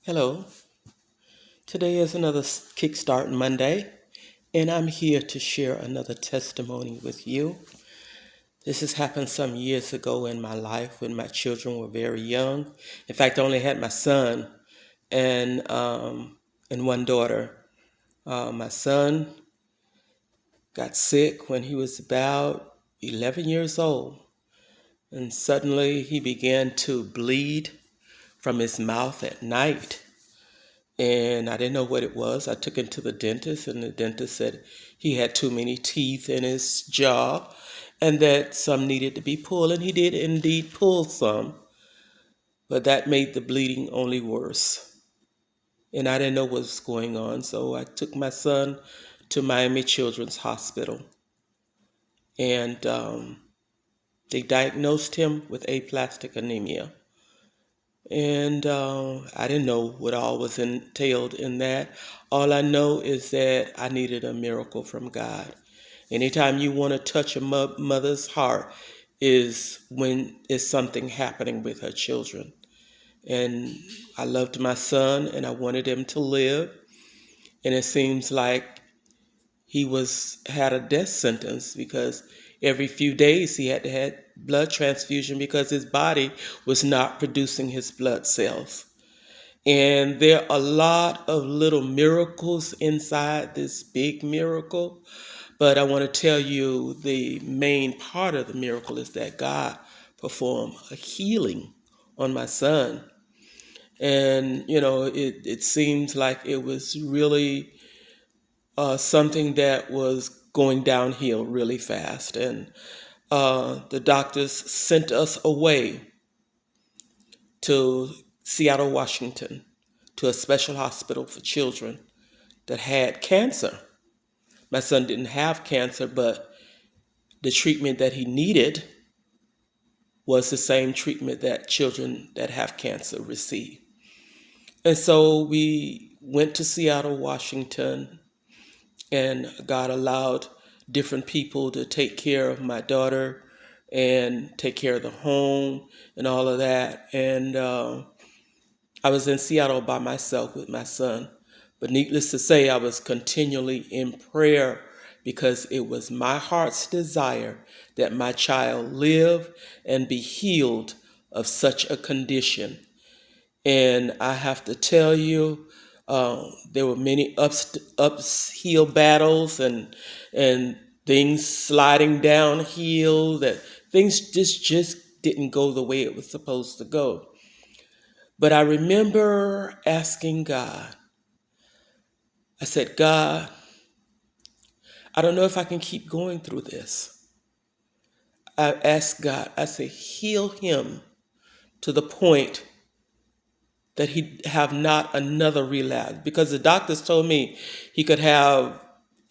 Hello, today is another Kickstart Monday, and I'm here to share another testimony with you. This has happened some years ago in my life when my children were very young. In fact, I only had my son and one daughter. My son got sick when he was about 11 years old, and suddenly he began to bleed from his mouth at night. And I didn't know what it was. I took him to the dentist, and the dentist said he had too many teeth in his jaw and that some needed to be pulled. And he did indeed pull some, but that made the bleeding only worse. And I didn't know what was going on, so I took my son to Miami Children's Hospital. And they diagnosed him with aplastic anemia. And I didn't know what all was entailed in that. All I know is that I needed a miracle from God. Anytime you want to touch a mother's heart is when is something happening with her children. And I loved my son and I wanted him to live. And it seems like he had a death sentence because every few days he had to have blood transfusion because his body was not producing his blood cells. And there are a lot of little miracles inside this big miracle. But I want to tell you the main part of the miracle is that God performed a healing on my son. And, it seems like it was really something that was going downhill really fast. And the doctors sent us away to Seattle, Washington, to a special hospital for children that had cancer. My son didn't have cancer, but the treatment that he needed was the same treatment that children that have cancer receive. And so we went to Seattle, Washington, and God allowed different people to take care of my daughter and take care of the home and all of that. And I was in Seattle by myself with my son. But needless to say, I was continually in prayer because it was my heart's desire that my child live and be healed of such a condition. And I have to tell you, there were many uphill battles and things sliding downhill, that things just didn't go the way it was supposed to go. But I remember asking God, I said, God, I don't know if I can keep going through this. I asked God, I said, heal him to the point that he have not another relapse. Because the doctors told me he could have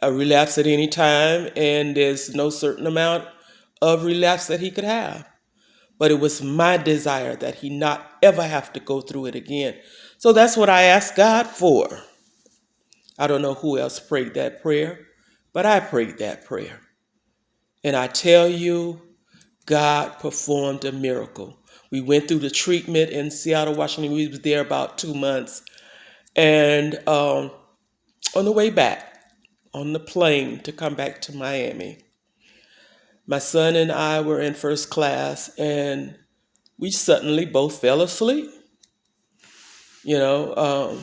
a relapse at any time and there's no certain amount of relapse that he could have. But it was my desire that he not ever have to go through it again. So that's what I asked God for. I don't know who else prayed that prayer, but I prayed that prayer. And I tell you, God performed a miracle. We went through the treatment in Seattle, Washington. We was there about 2 months. And on the way back, on the plane to come back to Miami, my son and I were in first class, and we suddenly both fell asleep. You know,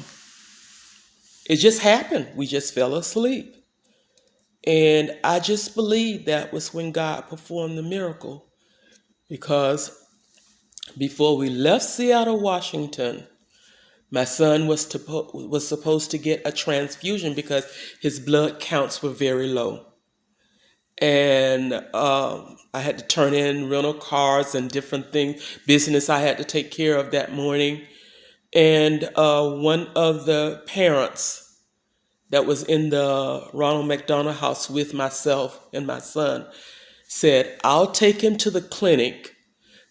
it just happened. We just fell asleep. And I just believe that was when God performed the miracle. Because before we left Seattle, Washington, my son was supposed to get a transfusion because his blood counts were very low. And I had to turn in rental cars and different things, business I had to take care of that morning. And one of the parents that was in the Ronald McDonald House with myself and my son said, I'll take him to the clinic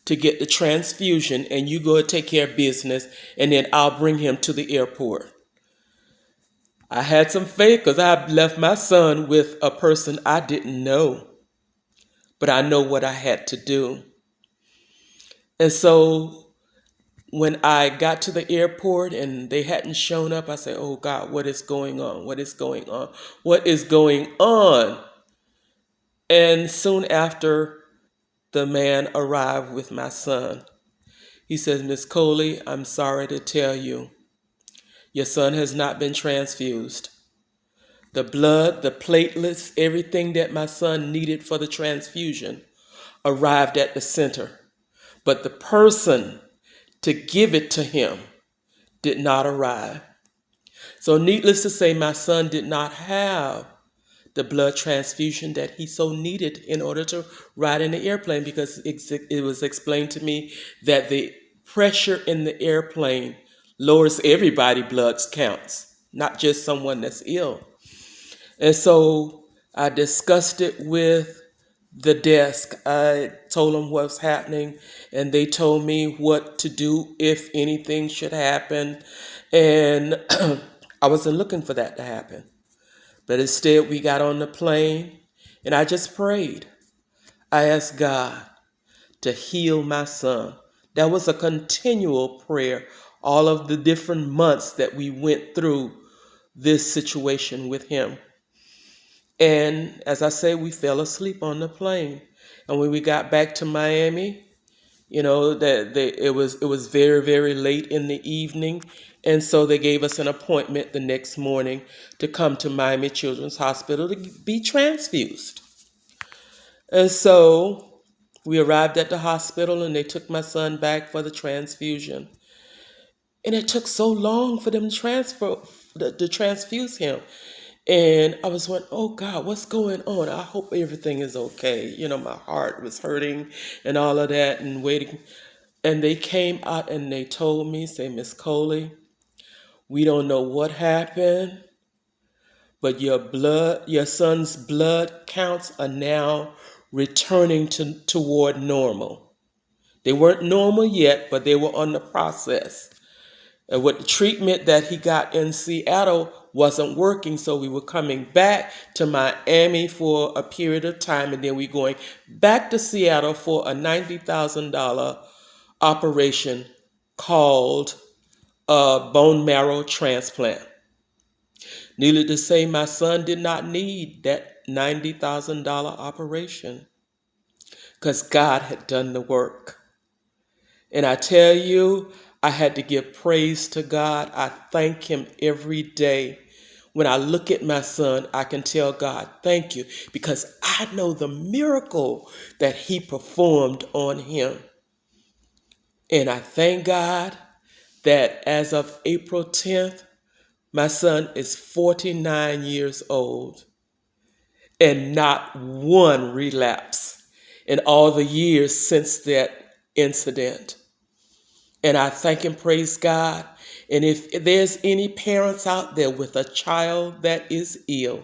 to get the transfusion and you go and take care of business, and then I'll bring him to the airport. I had some faith because I left my son with a person I didn't know, but I know what I had to do. And so when I got to the airport and they hadn't shown up, I said, "Oh God, what is going on? What is going on? What is going on?" And soon after, the man arrived with my son. He says, "Miss Coley, I'm sorry to tell you, your son has not been transfused. The blood, the platelets, everything that my son needed for the transfusion arrived at the center. But the person to give it to him did not arrive." So, needless to say, my son did not have the blood transfusion that he so needed in order to ride in the airplane, because it was explained to me that the pressure in the airplane lowers everybody's blood counts, not just someone that's ill. And so I discussed it with the desk. I told them what's happening, and they told me what to do if anything should happen. And I wasn't looking for that to happen. But instead, we got on the plane, and I just prayed. I asked God to heal my son. That was a continual prayer all of the different months that we went through this situation with him. And as I say, we fell asleep on the plane. And when we got back to Miami, it was very, very late in the evening, and so they gave us an appointment the next morning to come to Miami Children's Hospital to be transfused. And so we arrived at the hospital, and they took my son back for the transfusion. And it took so long for them to transfuse him. And I was wondering, "Oh God, what's going on? I hope everything is okay." My heart was hurting and all of that and waiting. And they came out and they told me, say, "Miss Coley, we don't know what happened, but your son's blood counts are now returning toward normal." They weren't normal yet, but they were on the process. And with the treatment that he got in Seattle wasn't working, so we were coming back to Miami for a period of time, and then we going back to Seattle for a $90,000 operation called a bone marrow transplant. Needless to say, my son did not need that $90,000 operation because God had done the work. And I tell you, I had to give praise to God. I thank Him every day. When I look at my son, I can tell God, thank you, because I know the miracle that He performed on him. And I thank God that as of April 10th, my son is 49 years old and not one relapse in all the years since that incident. And I thank and praise God. And if there's any parents out there with a child that is ill,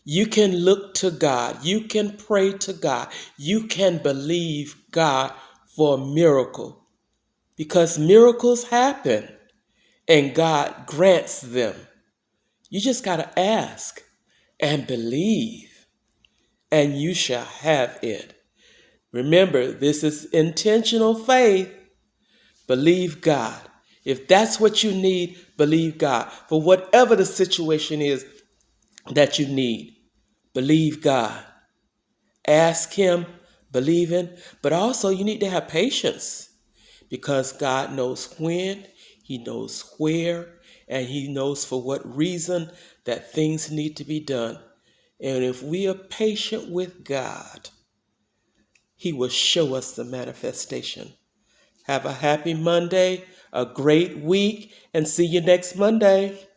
you can look to God. You can pray to God. You can believe God for a miracle, because miracles happen and God grants them. You just got to ask and believe, and you shall have it. Remember, this is intentional faith. Believe God. If that's what you need, believe God. For whatever the situation is that you need, believe God. Ask Him, believe in, but also you need to have patience, because God knows when, He knows where, and He knows for what reason that things need to be done. And if we are patient with God, He will show us the manifestation. Have a happy Monday, a great week, and see you next Monday.